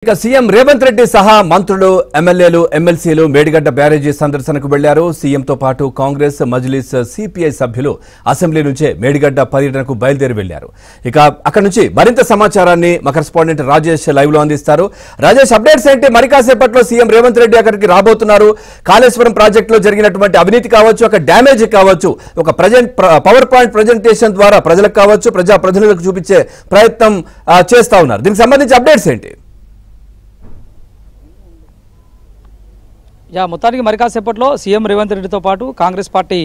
ఇక సీఎం రేవంత్ రెడ్డి సహా మంత్రులు ఎమ్మెల్యేలు ఎమ్మెల్సీలు మేడిగడ్డ బ్యారేజీ సందర్శనకు వెళ్లారు. సీఎంతో పాటు కాంగ్రెస్ మజ్లిస్ సిపిఐ సభ్యులు అసెంబ్లీ నుంచే మేడిగడ్డ పర్యటనకు బయలుదేరి వెళ్లారు. ఇక అక్కడి నుంచి మరింత సమాచారాన్ని మా కరెస్పాండెంట్ రాజేష్ లైవ్ లో అందిస్తారు. రాజేష్, అప్డేట్స్ ఏంటి? మరి కాసేపట్లో సీఎం రేవంత్ రెడ్డి అక్కడికి రాబోతున్నారు. కాళేశ్వరం ప్రాజెక్టులో జరిగినటువంటి అవినీతి కావచ్చు, ఒక డ్యామేజ్ కావచ్చు, ఒక పవర్ పాయింట్ ప్రజెంటేషన్ ద్వారా ప్రజలకు కావచ్చు, ప్రజాప్రతినిధులకు చూపించే ప్రయత్నం చేస్తా ఉన్నారు. దీనికి సంబంధించి అప్డేట్స్ ఏంటి? మొత్తానికి మరి కాసేపట్లో సీఎం రేవంత్ రెడ్డితో పాటు కాంగ్రెస్ పార్టీ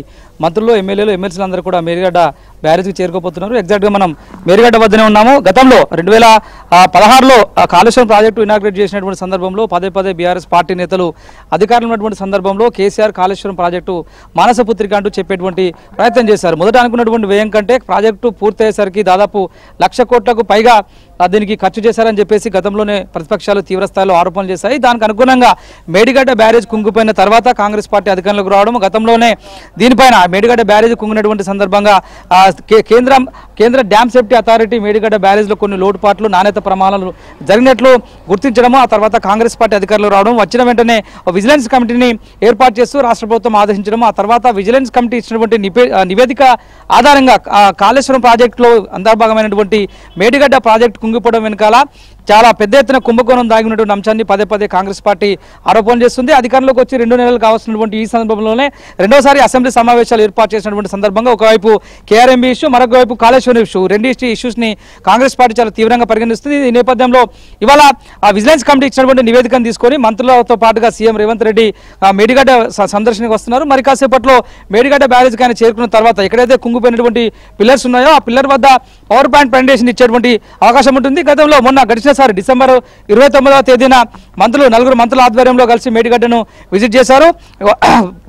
మంత్రులు ఎమ్మెల్యేలు ఎమ్మెల్సీలు అందరూ కూడా మేడిగడ్డ బ్యారేజ్కి చేరుకోబోతున్నారు. ఎగ్జాక్ట్గా మనం మేడిగడ్డ వద్దనే ఉన్నాము. గతంలో 2016లో కాళేశ్వరం ప్రాజెక్టు ఇనాగ్రేట్ చేసినటువంటి సందర్భంలో పదే బీఆర్ఎస్ పార్టీ నేతలు అధికారంలో ఉన్నటువంటి సందర్భంలో కేసీఆర్ కాళేశ్వరం ప్రాజెక్టు మానసపుత్రిక అంటూ చెప్పేటువంటి ప్రయత్నం చేశారు. మొదట అనుకున్నటువంటి వ్యయం కంటే ప్రాజెక్టు పూర్తయ్యేసరికి దాదాపు 1,00,000 కోట్లకు పైగా దీనికి ఖర్చు చేశారని చెప్పేసి గతంలోనే ప్రతిపక్షాలు తీవ్రస్థాయిలో ఆరోపణలు చేశాయి. దానికి అనుగుణంగా మేడిగడ్డ బ్యారేజ్ కుంగిపోయిన తర్వాత కాంగ్రెస్ పార్టీ అధికారంలోకి రావడం, గతంలోనే దీనిపైన మేడిగడ్డ బ్యారేజ్ కుంగినటువంటి సందర్భంగా కేంద్ర డ్యామ్ సేఫ్టీ అథారిటీ మేడిగడ్డ బ్యారేజ్లో కొన్ని లోటుపాట్లు నాణ్యత ప్రమాణాలు జరిగినట్లు గుర్తించడము, ఆ తర్వాత కాంగ్రెస్ పార్టీ అధికారంలో రావడం, వచ్చిన వెంటనే విజిలెన్స్ కమిటీని ఏర్పాటు చేస్తూ రాష్ట్ర ప్రభుత్వం ఆదేశించడం, ఆ తర్వాత విజిలెన్స్ కమిటీ ఇచ్చినటువంటి నివేదిక ఆధారంగా కాళేశ్వరం ప్రాజెక్టులో అంతర్భాగమైనటువంటి మేడిగడ్డ ప్రాజెక్టు కుంగిపోవడం వెనకాల చాలా పెద్ద ఎత్తున కుంభకోణం దాగి ఉన్నటువంటి అంశాన్ని పదే కాంగ్రెస్ పార్టీ ఆరోపణలు చేస్తుంది. అధికారంలోకి వచ్చి 2 నెలలు కావాల్సినటువంటి ఈ సందర్భంలోనే రెండోసారి అసెంబ్లీ సమావేశాలు ఏర్పాటు చేసినటువంటి సందర్భంగా ఒకవైపు కేఆర్ఎంబీ ఇష్యూ, మరొక వైపు కాళేశ్వరం ఇష్యూ, రెండు ఇష్యూస్ ని కాంగ్రెస్ పార్టీ చాలా తీవ్రంగా పరిగణిస్తుంది. ఈ నేపథ్యంలో ఇవాళ ఆ విజిలెన్స్ కమిటీ ఇచ్చినటువంటి నివేదికను తీసుకొని మంత్రులతో పాటుగా సీఎం రేవంత్ రెడ్డి మేడిగడ్డ సందర్శనకు వస్తున్నారు. మరి కాసేపట్లో మేడిగడ్డ బ్యారేజ్ కానీ చేరుకున్న తర్వాత ఎక్కడైతే కుంగిపోయినటువంటి పిల్లర్స్ ఉన్నాయో ఆ పిల్లర్ వద్ద పవర్ పాయింట్ ప్రెజెంటేషన్ ఇచ్చేటువంటి అవకాశం ఉంటుంది. గతంలో గడిచినసారి డిసెంబర్ 29వ తేదీన నలుగురు మంత్రుల ఆధ్వర్యంలో కలిసి మేడిగడ్డను విజిట్ చేశారు.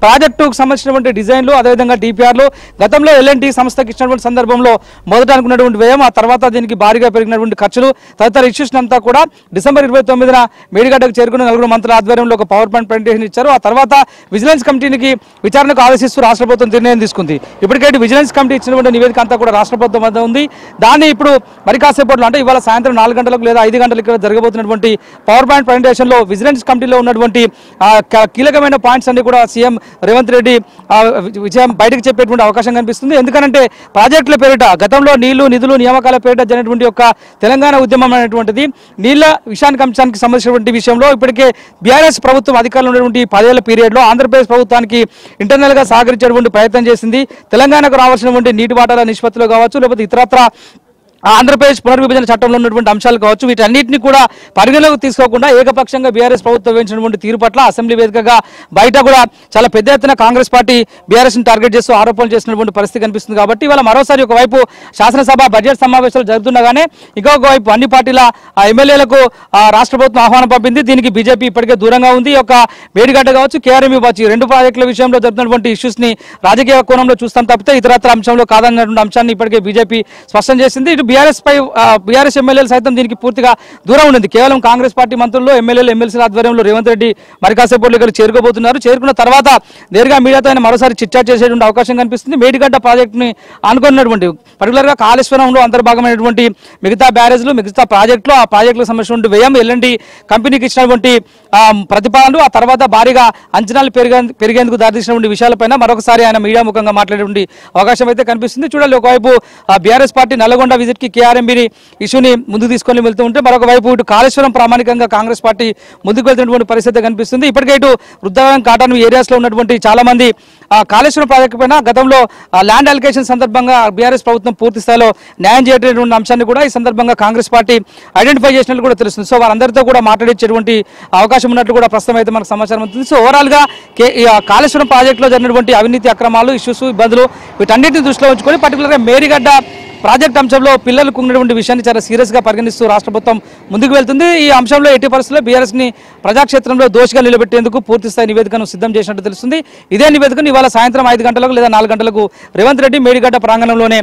ప్రాజెక్టుకు సంబంధించినటువంటి డిజైన్లు, అదేవిధంగా డిపిఆర్లు, గతంలో ఎల్ఎన్టీ సంస్థకి ఇచ్చినటువంటి సందర్భంలో మొదట అనుకున్నటువంటి వ్యయం, ఆ తర్వాత దీనికి భారీగా పెరిగినటువంటి ఖర్చులు, తదితర ఇష్యూస్ అంతా కూడా డిసెంబర్ 29న మేడిగడ్డకు చేరుకున్న నలుగురు మంత్రుల ఆధ్వర్యంలో ఒక పవర్ పాయింట్ ప్రెజెంటేషన్ ఇచ్చారు. ఆ తర్వాత విజిలెన్స్ కమిటీకి విచారణకు ఆదేశిస్తూ రాష్ట్ర ప్రభుత్వం నిర్ణయం తీసుకుంది. ఇప్పటికైతే విజిలెన్స్ కమిటీ ఇచ్చినటువంటి నివేదిక అంతా కూడా రాష్ట్ర ప్రభుత్వం వద్ద ఉంది. దాన్ని ఇప్పుడు మరి కాసేపట్లో అంటే ఇవాళ సాయంత్రం 4 గంటలకు లేదా 5 గంటలకు జరగబోతున్నటువంటి పవర్ పాయింట్ ప్రెజెంటేషన్ లో విజిలెన్స్ కమిటీలో ఉన్నటువంటి కీలకమైన పాయింట్స్ అన్ని కూడా సీఎం రేవంత్ రెడ్డి విజయం బయటకు చెప్పేటువంటి అవకాశం కనిపిస్తుంది. ఎందుకంటే ప్రాజెక్టుల పేరిట గతంలో నీళ్లు నిధులు నియామకాల పేరిట జరిగినటువంటి ఒక తెలంగాణ ఉద్యమం అనేటువంటిది నీళ్ల అంశానికి సంబంధించినటువంటి విషయంలో ఇప్పటికే బీఆర్ఎస్ ప్రభుత్వం అధికారంలో ఉన్నటువంటి 10 ఏళ్ల పీరియడ్ లో ఆంధ్రప్రదేశ్ ప్రభుత్వానికి ఇంటర్నల్ గా సహకరించేటువంటి ప్రయత్నం చేసింది. తెలంగాణకు రావాల్సినటువంటి నీటి వాటాల నిష్పత్తిలో కావచ్చు, లేకపోతే ఇతరత్ర ఆంధ్రప్రదేశ్ పునర్విభజన చట్టంలో ఉన్నటువంటి అంశాలు కావచ్చు, వీటన్నిటిని కూడా పరిగణలోకి తీసుకోకుండా ఏకపక్షంగా బీఆర్ఎస్ ప్రభుత్వం వేయించినటువంటి తీరు పట్ల అసెంబ్లీ వేదికగా బయట కూడా చాలా పెద్ద ఎత్తున కాంగ్రెస్ పార్టీ బీఆర్ఎస్ ని టార్గెట్ చేస్తూ ఆరోపణలు చేసినటువంటి పరిస్థితి కనిపిస్తుంది. కాబట్టి ఇవాళ మరోసారి ఒకవైపు శాసనసభ బడ్జెట్ సమావేశాలు జరుగుతుండగానే ఇంకొక వైపు అన్ని పార్టీల ఎమ్మెల్యేలకు రాష్ట్ర ప్రభుత్వం ఆహ్వానం పంపింది. దీనికి బీజేపీ ఇప్పటికే దూరంగా ఉంది. ఒక మేడిగడ్డ కావచ్చు, కేఆర్ఎంబీ కావచ్చు, ఈ 2 ప్రాజెక్టుల విషయంలో జరుగుతున్నటువంటి ఇష్యూస్ ని రాజకీయ కోణంలో చూస్తాం తప్పితే ఇతరత్ర అంశంలో కాదన్నటువంటి అంశాన్ని ఇప్పటికే బీజేపీ స్పష్టం చేసింది. ఇటు బీఆర్ఎస్ ఎమ్మెల్యేలు సైతం దీనికి పూర్తిగా దూరం ఉంది. కేవలం కాంగ్రెస్ పార్టీ మంత్రులు ఎమ్మెల్యేలు ఎమ్మెల్సీల ఆధ్వర్యంలో రేవంత్ రెడ్డి మరి కాసేపట్లో ఇక్కడ చేరుకోబోతున్నారు. చేరుకున్న తర్వాత నేరుగా మీడియాతో ఆయన మరోసారి చిట్చాట్ చేసేటువంటి అవకాశం కనిపిస్తుంది. మేడిగడ్డ ప్రాజెక్టుని అనుకున్నటువంటి పర్టికులర్ గా కాళేశ్వరంలో అంతర్భాగమైనటువంటి మిగతా బ్యారేజ్లు, మిగతా ప్రాజెక్టులు, ఆ ప్రాజెక్టులకు సంబంధించినటువంటి వ్యయం, ఎల్ఎన్టీ కంపెనీకి ఇచ్చినటువంటి ప్రతిపాదనలు, ఆ తర్వాత భారీగా అంచనాలు పెరిగేందుకు దారితీసినటువంటి విషయాలపైన మరొకసారి ఆయన మీడియా ముఖంగా మాట్లాడేటువంటి అవకాశం అయితే కనిపిస్తుంది. చూడాలి, ఒకవైపు బీఆర్ఎస్ పార్టీ నల్గొండ విజిట్ కి కేఆర్ఎంబీ ఇష్యూని ముందుకు తీసుకొని వెళ్తూ ఉంటే మరొక వైపు ఇటు కాళేశ్వరం ప్రామాణికంగా కాంగ్రెస్ పార్టీ ముందుకు వెళ్తున్నటువంటి పరిస్థితి కనిపిస్తుంది. ఇప్పటికే ఇటు వృద్ధావరం కాటన్ ఏరియాస్ లో ఉన్నటువంటి చాలా మంది కాళేశ్వరం ప్రాజెక్టు పైన గతంలో ల్యాండ్ అలికేషన్ సందర్భంగా బీఆర్ఎస్ ప్రభుత్వం పూర్తి స్థాయిలో న్యాయం చేయటువంటి అంశాన్ని కూడా ఈ సందర్భంగా కాంగ్రెస్ పార్టీ ఐడెంటిఫై చేసినట్లు కూడా తెలుస్తుంది. సో వారందరితో కూడా మాట్లాడేటువంటి అవకాశం ఉన్నట్లు కూడా ప్రస్తుతం అయితే మనకు సమాచారం అవుతుంది. సో ఓవరాల్ గా కాళేశ్వరం ప్రాజెక్టులో జరిగినటువంటి అవినీతి అక్రమాలు, ఇష్యూస్, ఇబ్బందులు వీటన్నిటిని దృష్టిలో ఉంచుకొని పర్టికులర్ గా మేడిగడ్డ ప్రాజెక్ట్ అంశంలో పిల్లలు కుంగినటువంటి విషయాన్ని చాలా సీరియస్ గా పరిగణిస్తూ రాష్ట్ర ప్రభుత్వం ముందుకు వెళ్తుంది. ఈ అంశంలో ఎట్టి పరిస్థితుల్లో బీఆర్ఎస్ ని ప్రజాక్షేత్రంలో దోషిగా నిలబెట్టేందుకు పూర్తి స్థాయి నివేదికను సిద్ధం చేసినట్టు తెలుస్తుంది. ఇదే నివేదికను ఇవాళ సాయంత్రం 5 గంటలకు లేదా 4 గంటలకు రేవంత్ రెడ్డి మేడిగడ్డ ప్రాంగణంలోనే